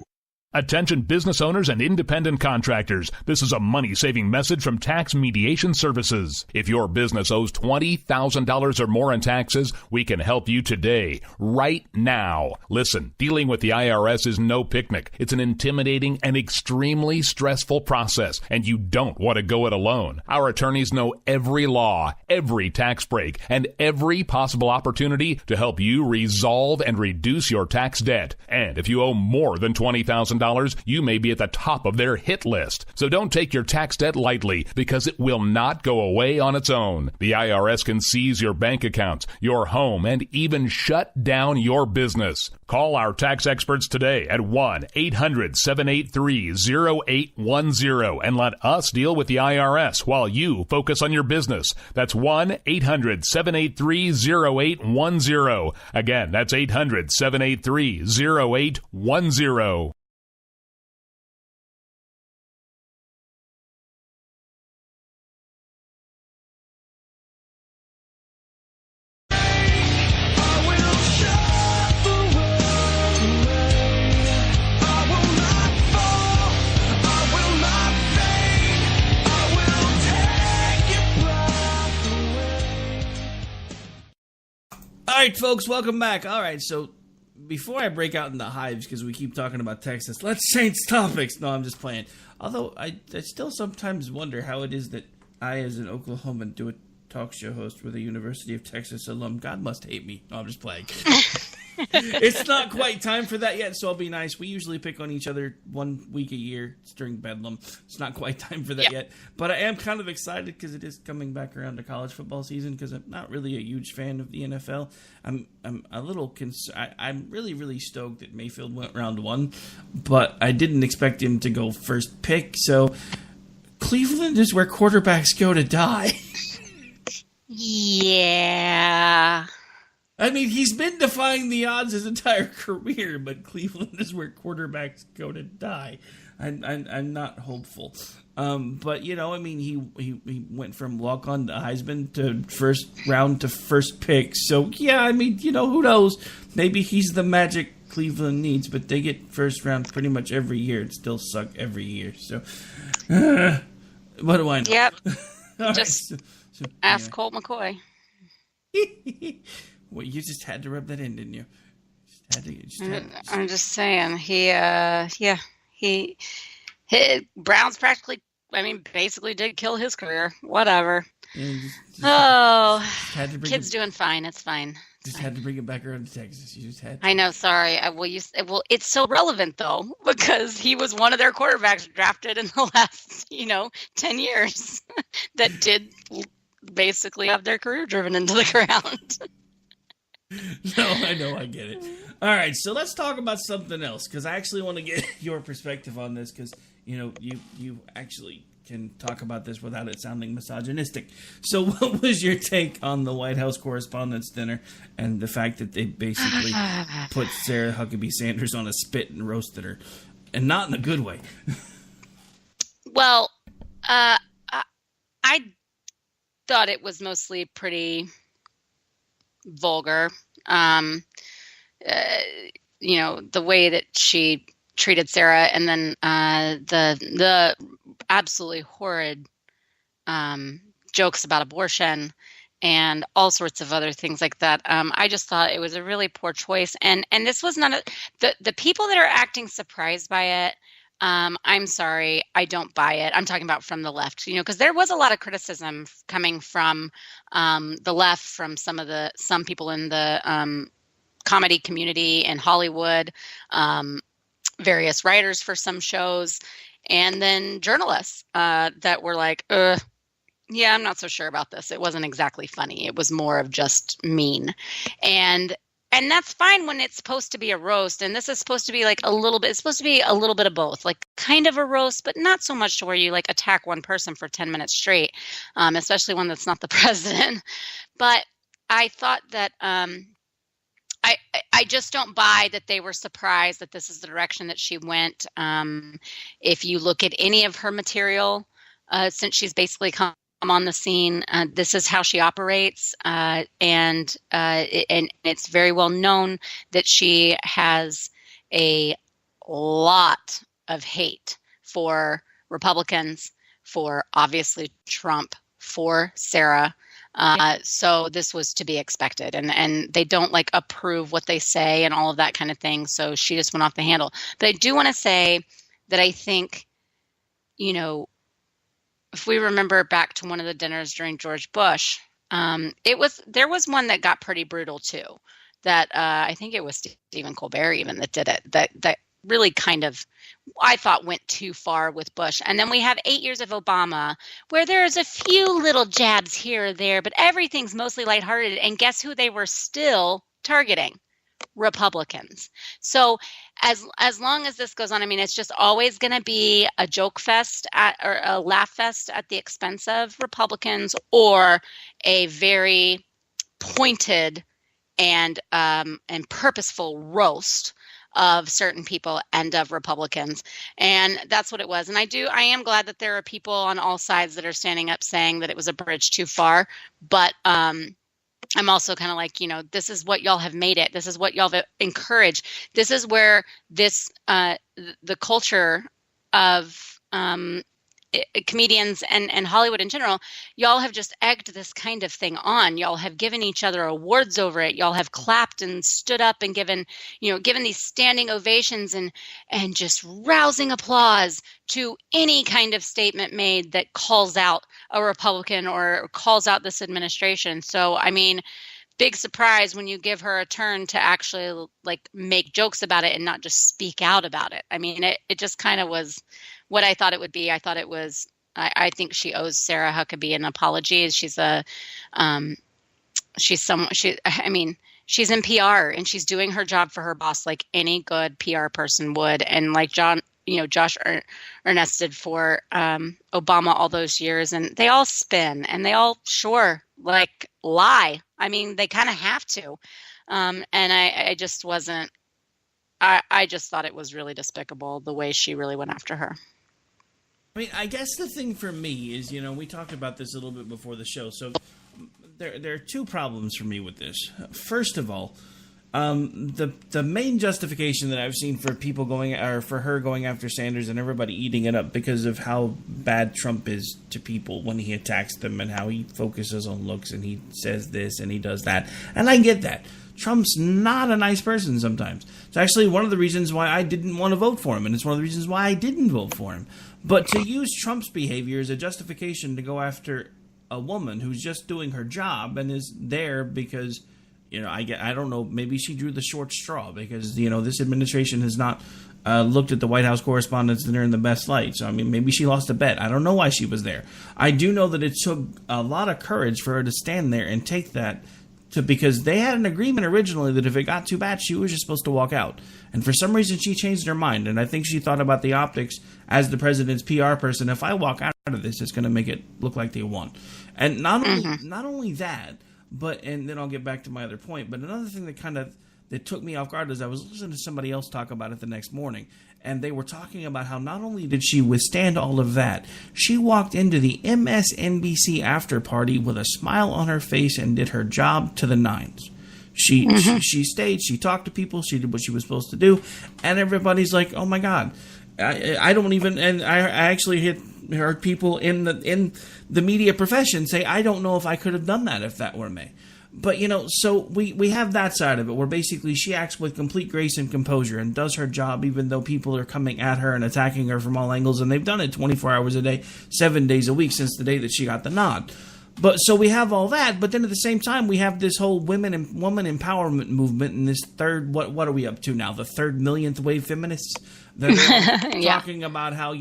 Attention business owners and independent contractors. This is a money-saving message from Tax Mediation Services. If your business owes $20,000 or more in taxes, we can help you today, right now. Listen, dealing with the IRS is no picnic. It's an intimidating and extremely stressful process, and you don't want to go it alone. Our attorneys know every law, every tax break, and every possible opportunity to help you resolve and reduce your tax debt. And if you owe more than $20,000, you may be at the top of their hit list. So don't take your tax debt lightly, because it will not go away on its own. The IRS can seize your bank accounts, your home, and even shut down your business. Call our tax experts today at 1-800-783-0810 and let us deal with the IRS while you focus on your business. That's 1-800-783-0810. Again, that's 800-783-0810. All right, folks, welcome back. All right, so before I break out into hives, because we keep talking about Texas, let's change topics. No, I'm just playing. Although I still sometimes wonder how it is that I, as an Oklahoman, do a talk show host with a University of Texas alum. God must hate me. No, I'm just playing. It's not quite time for that yet, so I'll be nice. We usually pick on each other 1 week a year. It's during Bedlam. It's not quite time for that yet. But I am kind of excited because it is coming back around to college football season, because I'm not really a huge fan of the NFL. I'm a little I'm really, really stoked that Mayfield went round 1, but I didn't expect him to go first pick. So Cleveland is where quarterbacks go to die. Yeah. I mean, he's been defying the odds his entire career, but Cleveland is where quarterbacks go to die. I'm not hopeful. But, you know, I mean, he went from walk-on to Heisman to first round to first pick. So, yeah, I mean, you know, who knows? Maybe he's the magic Cleveland needs, but they get first round pretty much every year and still suck every year. So, what do I know? Yep. Just ask Colt McCoy. Well, you just had to rub that in, didn't you? I'm just saying. Browns practically, basically did kill his career. Whatever. Kid's doing fine. It's fine. Had to bring it back around to Texas. You just had to. I know. Sorry. It's so relevant though, because he was one of their quarterbacks drafted in the last, 10 years that did basically have their career driven into the ground. No, I know, I get it. All right, so let's talk about something else, because I actually want to get your perspective on this, because, you actually can talk about this without it sounding misogynistic. So what was your take on the White House Correspondents' Dinner and the fact that they basically put Sarah Huckabee Sanders on a spit and roasted her, and not in a good way? Well, I thought it was mostly pretty vulgar. The way that she treated Sarah, and then the absolutely horrid jokes about abortion and all sorts of other things like that. I just thought it was a really poor choice. And this was not the people that are acting surprised by it. I'm sorry, I don't buy it. I'm talking about from the left, because there was a lot of criticism coming from the left, from some people in the comedy community in Hollywood, various writers for some shows, and then journalists that were like, yeah, I'm not so sure about this. It wasn't exactly funny. It was more of just mean. And that's fine when it's supposed to be a roast. And this is supposed to be like it's supposed to be a little bit of both, like kind of a roast, but not so much to where you like attack one person for 10 minutes straight, especially one that's not the president. But I thought that I just don't buy that they were surprised that this is the direction that she went. If you look at any of her material, since she's basically come on the scene, this is how she operates, and it's very well known that she has a lot of hate for Republicans, for obviously Trump, for Sarah. So this was to be expected, and they don't like approve what they say and all of that kind of thing. So she just went off the handle. But I do want to say that I think, if we remember back to one of the dinners during George Bush, there was one that got pretty brutal too. That I think it was Stephen Colbert even that did it. That really kind of, I thought, went too far with Bush. And then we have 8 years of Obama, where there's a few little jabs here or there, but everything's mostly lighthearted. And guess who they were still targeting? Republicans. So as long as this goes on, I mean, it's just always going to be a joke fest or a laugh fest at the expense of Republicans, or a very pointed and purposeful roast of certain people and of Republicans. And that's what it was. And I am glad that there are people on all sides that are standing up saying that it was a bridge too far. But I'm also kind of like, this is what y'all have made it. This is what y'all have encouraged. This is where the culture of comedians and Hollywood in general, y'all have just egged this kind of thing on. Y'all have given each other awards over it. Y'all have clapped and stood up and given these standing ovations and just rousing applause to any kind of statement made that calls out a Republican or calls out this administration. So, I mean, big surprise when you give her a turn to actually like make jokes about it and not just speak out about it. I mean, it just kind of was what I thought it would be. I thought it was, I think she owes Sarah Huckabee an apology. She's in PR and she's doing her job for her boss like any good PR person would. And like Josh Earnest did for Obama all those years, and they all spin and they all lie. I mean, they kind of have to. And I just wasn't, I just thought it was really despicable the way she really went after her. I mean, I guess the thing for me is, we talked about this a little bit before the show. So there are two problems for me with this. First of all, the main justification that I've seen for for her going after Sanders and everybody eating it up because of how bad Trump is to people when he attacks them and how he focuses on looks and he says this and he does that. And I get that. Trump's not a nice person sometimes. It's actually one of the reasons why I didn't want to vote for him, and it's one of the reasons why I didn't vote for him. But to use Trump's behavior as a justification to go after a woman who's just doing her job and is there because, I don't know, maybe she drew the short straw because, this administration has not looked at the White House Correspondents' Dinner in the best light. So, I mean, maybe she lost a bet. I don't know why she was there. I do know that it took a lot of courage for her to stand there and take that because they had an agreement originally that if it got too bad, she was just supposed to walk out. And for some reason, she changed her mind. And I think she thought about the optics as the president's PR person. If I walk out of this, it's going to make it look like they won. And not only that, and then I'll get back to my other point. But another thing that kind of that took me off guard is I was listening to somebody else talk about it the next morning, and they were talking about how not only did she withstand all of that, she walked into the MSNBC after party with a smile on her face and did her job to the nines. She stayed, she talked to people, she did what she was supposed to do, and everybody's like, oh my God. I don't even, and I actually heard people in the media profession say, I don't know if I could have done that if that were me. But, so we have that side of it where basically she acts with complete grace and composure and does her job even though people are coming at her and attacking her from all angles. And they've done it 24 hours a day, 7 days a week since the day that she got the nod. But so we have all that. But then at the same time, we have this whole woman empowerment movement and this third, what are we up to now? The third millionth wave feminists that are talking about how,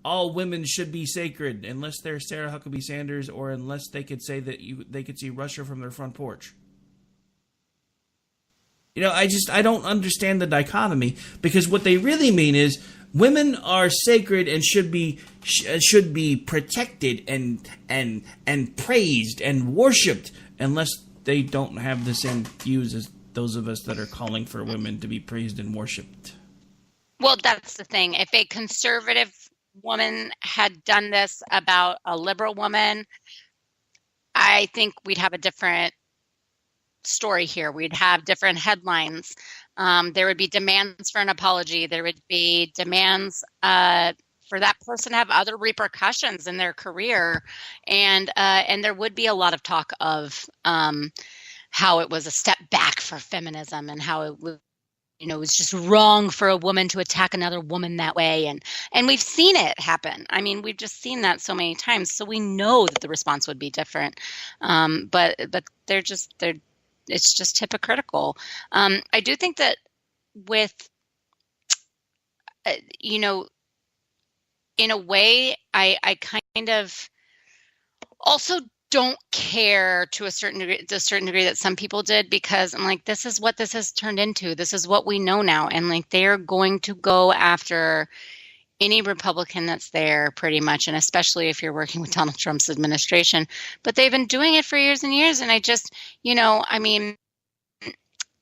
all women should be sacred unless they're Sarah Huckabee Sanders or unless they could say that they could see Russia from their front porch. I don't understand the dichotomy, because what they really mean is women are sacred and should be protected and praised and worshipped unless they don't have the same views as those of us that are calling for women to be praised and worshipped. Well, that's the thing. If a conservative woman had done this about a liberal woman, I think we'd have a different story here. We'd have different headlines. There would be demands for an apology. There would be demands for that person to have other repercussions in their career, and there would be a lot of talk of how it was a step back for feminism and how it was. It was just wrong for a woman to attack another woman that way. And we've seen it happen. I mean, we've just seen that so many times. So we know that the response would be different. But it's just hypocritical. I do think that with, in a way, I kind of also don't care to a certain degree that some people did, because I'm like, this is what this has turned into. This is what we know now. And like, they're going to go after any Republican that's there pretty much. And especially if you're working with Donald Trump's administration, but they've been doing it for years and years. And I just,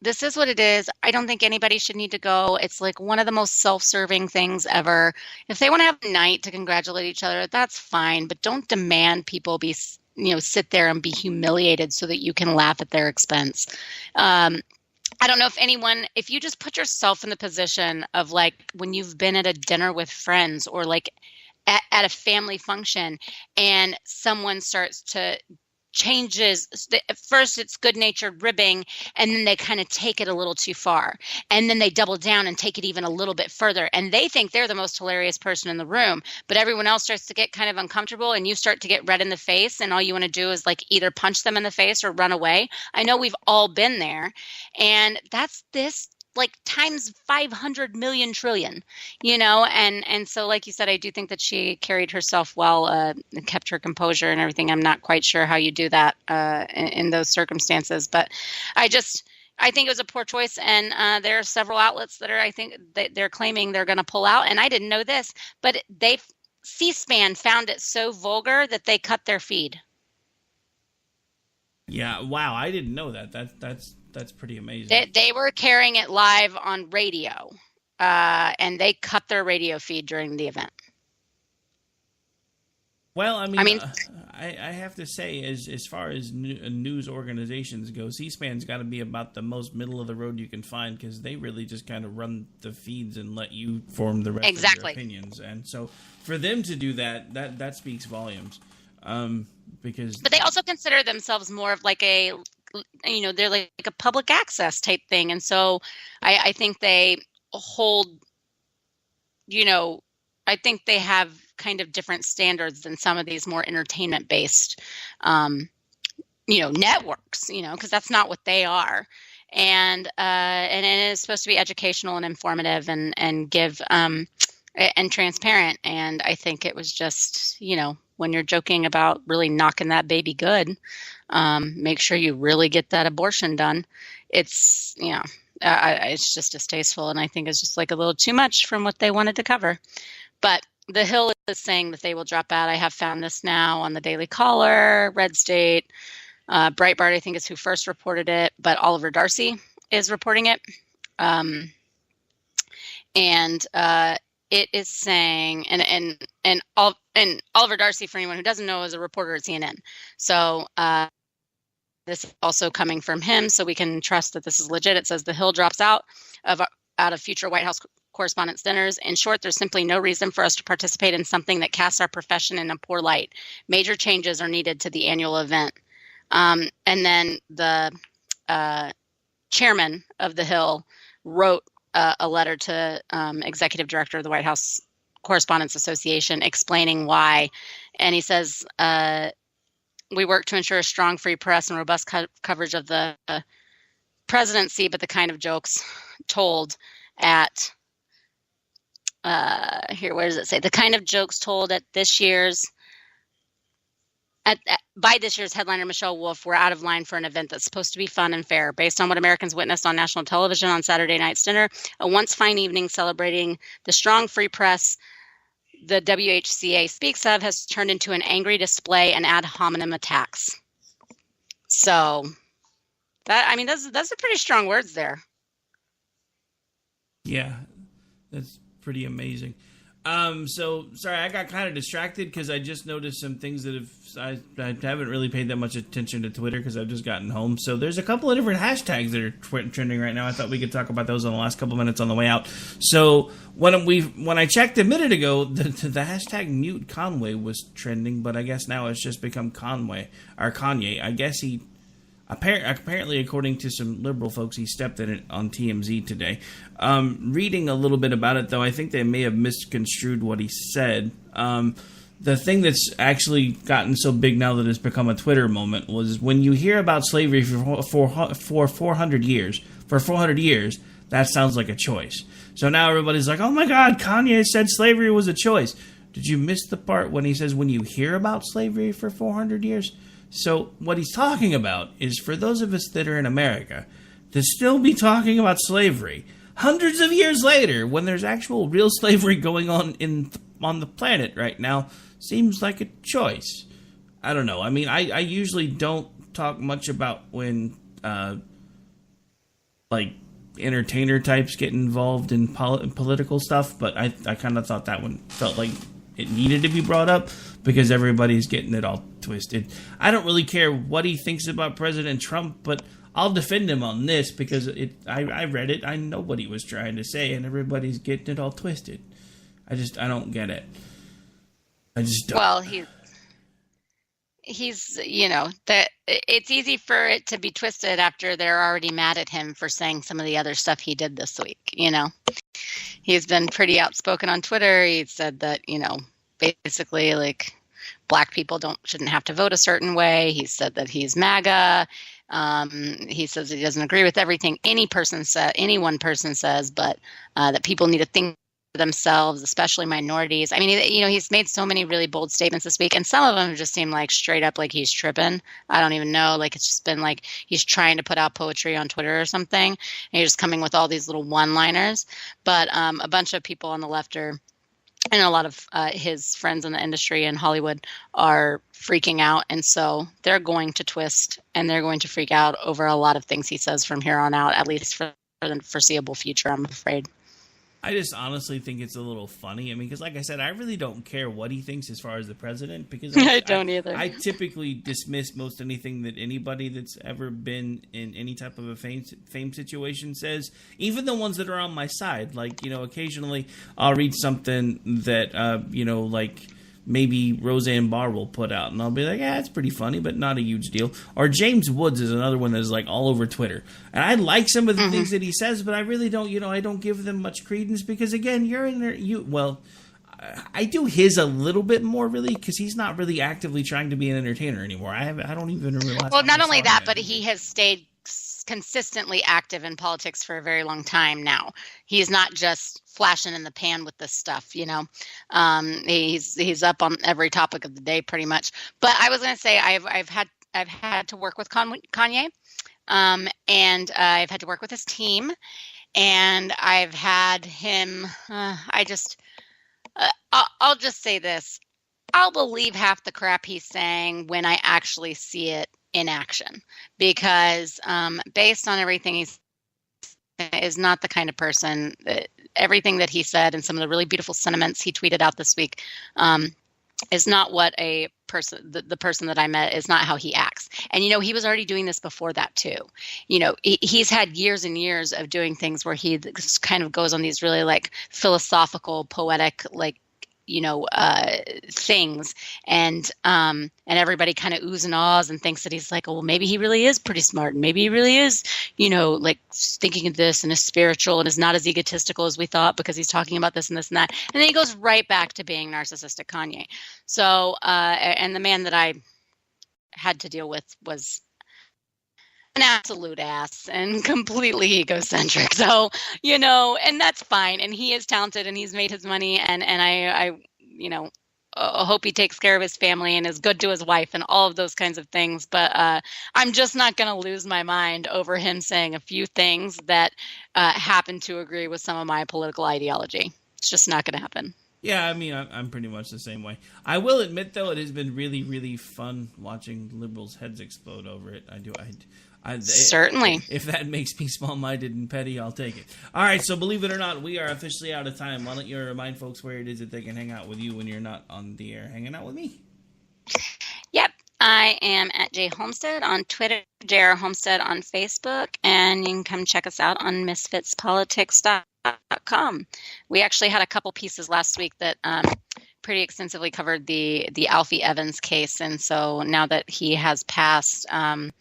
this is what it is. I don't think anybody should need to go. It's like one of the most self-serving things ever. If they want to have a night to congratulate each other, that's fine. But don't demand people be sit there and be humiliated so that you can laugh at their expense. I don't know if you just put yourself in the position of like when you've been at a dinner with friends or like at a family function and someone starts to changes. At first it's good-natured ribbing, and then they kind of take it a little too far, and then they double down and take it even a little bit further, and they think they're the most hilarious person in the room, but everyone else starts to get kind of uncomfortable, and you start to get red in the face, and all you want to do is like either punch them in the face or run away. I know we've all been there, and that's this like times 500 million trillion, and so like you said, I do think that she carried herself well, and kept her composure and everything. I'm not quite sure how you do that in those circumstances, but I think it was a poor choice, and there are several outlets that I think they're claiming they're going to pull out, and I didn't know this, but C-SPAN found it so vulgar that they cut their feed. Yeah, wow, I didn't know that. That's pretty amazing. They were carrying it live on radio, and they cut their radio feed during the event. Well, I have to say, as far as news organizations go, C-SPAN's got to be about the most middle of the road you can find, because they really just kind of run the feeds and let you form the rest of your opinions. And so for them to do that speaks volumes. But they also consider themselves more of like they're like a public access type thing. And so I think they hold, I think they have kind of different standards than some of these more entertainment based, networks, because that's not what they are. And it is supposed to be educational and informative and give, and transparent. And I think it was just, when you're joking about really knocking that baby good, make sure you really get that abortion done. It's, it's just distasteful. And I think it's just like a little too much from what they wanted to cover. But The Hill is saying that they will drop out. I have found this now on the Daily Caller, Red State, Breitbart, I think is who first reported it. But Oliver Darcy is reporting it. It is saying, and Oliver Darcy, for anyone who doesn't know, is a reporter at CNN. So this is also coming from him, so we can trust that this is legit. It says the Hill drops out of future White House correspondents' dinners. In short, there's simply no reason for us to participate in something that casts our profession in a poor light. Major changes are needed to the annual event. And then the chairman of the Hill wrote a letter to executive director of the White House Correspondents Association explaining why. And he says, we work to ensure a strong free press and robust coverage of the presidency, but the kind of jokes told at where does it say? The kind of jokes told at this year's by this year's headliner Michelle Wolf were out of line for an event that's supposed to be fun and fair. Based on what Americans witnessed on national television on Saturday night's dinner, a once fine evening celebrating the strong free press the WHCA speaks of has turned into an angry display and ad hominem attacks. So those are pretty strong words there. Yeah, that's pretty amazing. So sorry, I got kind of distracted because I just noticed some things that I haven't really paid that much attention to Twitter because I've just gotten home. So there's a couple of different hashtags that are trending right now. I thought we could talk about those in the last couple minutes on the way out. So when I checked a minute ago, the hashtag mute Conway was trending, but I guess now it's just become Kanye. I guess he apparently, according to some liberal folks, he stepped in it on TMZ today. Reading a little bit about it, though, I think they may have misconstrued what he said. The thing that's actually gotten so big now that it's become a Twitter moment was when you hear about slavery for 400 years. For 400 years, that sounds like a choice. So now everybody's like, oh my God, Kanye said slavery was a choice. Did you miss the part when he says when you hear about slavery for 400 years? So what he's talking about is for those of us that are in America to still be talking about slavery hundreds of years later when there's actual real slavery going on on the planet right now seems like a choice. I don't know. I mean, I usually don't talk much about when entertainer types get involved in political stuff, but I kind of thought that one felt like it needed to be brought up because everybody's getting it all twisted. I don't really care what he thinks about President Trump, but I'll defend him on this because I read it. I know what he was trying to say, and everybody's getting it all twisted. I don't get it. I just don't. Well, he's that it's easy for it to be twisted after they're already mad at him for saying some of the other stuff he did this week. He's been pretty outspoken on Twitter. He said that, basically like black people shouldn't have to vote a certain way. He said that he's MAGA. He says he doesn't agree with everything any one person says, but that people need to think for themselves, especially minorities. I mean, he's made so many really bold statements this week, and some of them just seem like straight up like he's tripping. I don't even know. Like it's just been like he's trying to put out poetry on Twitter or something, and he's just coming with all these little one-liners. But a bunch of people on the left and a lot of his friends in the industry in Hollywood are freaking out. And so they're going to twist and they're going to freak out over a lot of things he says from here on out, at least for the foreseeable future, I'm afraid. I just honestly think it's a little funny. I mean, because like I said, I really don't care what he thinks as far as the president, because I don't either. I typically dismiss most anything that anybody that's ever been in any type of a fame situation says, even the ones that are on my side. Like, occasionally I'll read something that, like maybe Roseanne Barr will put out, and I'll be like, it's pretty funny, but not a huge deal. Or James Woods is another one that is like all over Twitter. And I like some of the things that he says, but I really don't, I don't give them much credence because, again, you're in there, I do his a little bit more, really, because he's not really actively trying to be an entertainer anymore. I don't even realize. Well, not only that, but he has stayed consistently active in politics for a very long time now. He's not just flashing in the pan with this stuff, He's up on every topic of the day pretty much. But I was going to say I've had to work with Kanye, and I've had to work with his team, and I've had him. I'll just say this: I'll believe half the crap he's saying when I actually see it in action, because based on everything he's is not the kind of person that everything that he said and some of the really beautiful sentiments he tweeted out this week is not what a person, the person that I met is not how he acts. And, he was already doing this before that too. He's had years and years of doing things where he kind of goes on these really like philosophical, poetic, like, things, and everybody kind of oohs and ahs and thinks that he's like, oh, well, maybe he really is pretty smart, and maybe he really is, like thinking of this and is spiritual and is not as egotistical as we thought because he's talking about this and this and that, and then he goes right back to being narcissistic Kanye. So, and the man that I had to deal with was an absolute ass and completely egocentric. So, and that's fine. And he is talented and he's made his money. And I hope he takes care of his family and is good to his wife and all of those kinds of things. But I'm just not going to lose my mind over him saying a few things that happen to agree with some of my political ideology. It's just not going to happen. Yeah, I mean, I'm pretty much the same way. I will admit, though, it has been really, really fun watching liberals' heads explode over it. Certainly. If that makes me small-minded and petty, I'll take it. All right, so believe it or not, we are officially out of time. Why don't you remind folks where it is that they can hang out with you when you're not on the air hanging out with me? Yep. I am at J Homestead on Twitter, JR Homestead on Facebook, and you can come check us out on misfitspolitics.com. We actually had a couple pieces last week that pretty extensively covered the Alfie Evans case, and so now that he has passed, and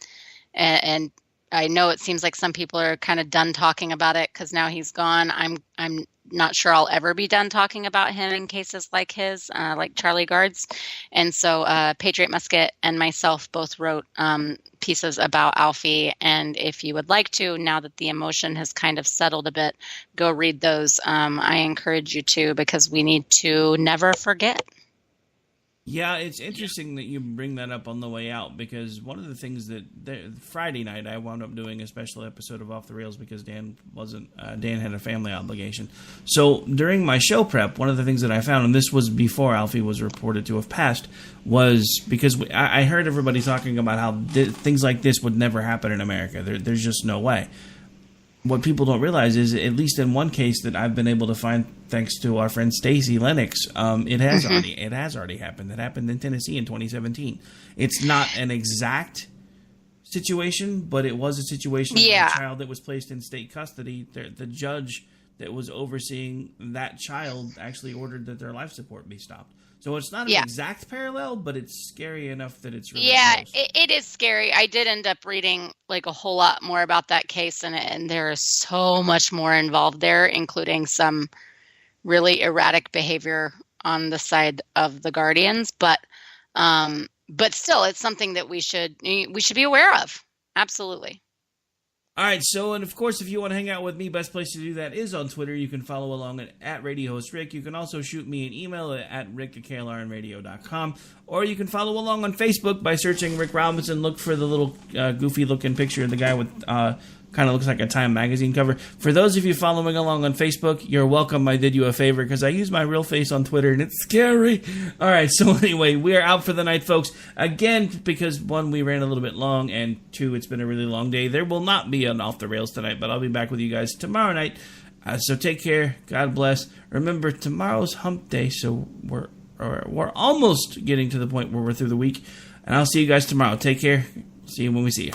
I know it seems like some people are kind of done talking about it because now he's gone. I'm not sure I'll ever be done talking about him in cases like his, like Charlie Gard's. And so Patriot Musket and myself both wrote pieces about Alfie. And if you would like to, now that the emotion has kind of settled a bit, go read those. I encourage you to, because we need to never forget. Yeah, it's interesting that you bring that up on the way out, because one of the things that Friday night I wound up doing a special episode of Off the Rails because Dan had a family obligation. So during my show prep, one of the things that I found, and this was before Alfie was reported to have passed, was because I heard everybody talking about how things like this would never happen in America. There's just no way. What people don't realize is, at least in one case that I've been able to find, thanks to our friend Stacy Lennox, it has already happened. It happened in Tennessee in 2017. It's not an exact situation, but it was a situation where a child that was placed in state custody, the judge that was overseeing that child actually ordered that their life support be stopped. So it's not an exact parallel, but it's scary enough that it's really close. It is scary. I did end up reading like a whole lot more about that case, and there is so much more involved there, including some really erratic behavior on the side of the guardians. But still, it's something that we should be aware of. Absolutely. All right, so, and of course, if you want to hang out with me, best place to do that is on Twitter. You can follow along at Radio Host Rick. You can also shoot me an email at rick@klrnradio.com, or you can follow along on Facebook by searching Rick Robinson. Look for the little goofy-looking picture of the guy with kind of looks like a Time magazine cover. For those of you following along on Facebook, you're welcome. I did you a favor because I use my real face on Twitter, and it's scary. All right, so anyway, we are out for the night, folks. Again, because one, we ran a little bit long, and two, it's been a really long day. There will not be an Off the Rails tonight, but I'll be back with you guys tomorrow night. So take care. God bless. Remember, tomorrow's hump day, so we're almost getting to the point where we're through the week. And I'll see you guys tomorrow. Take care. See you when we see you.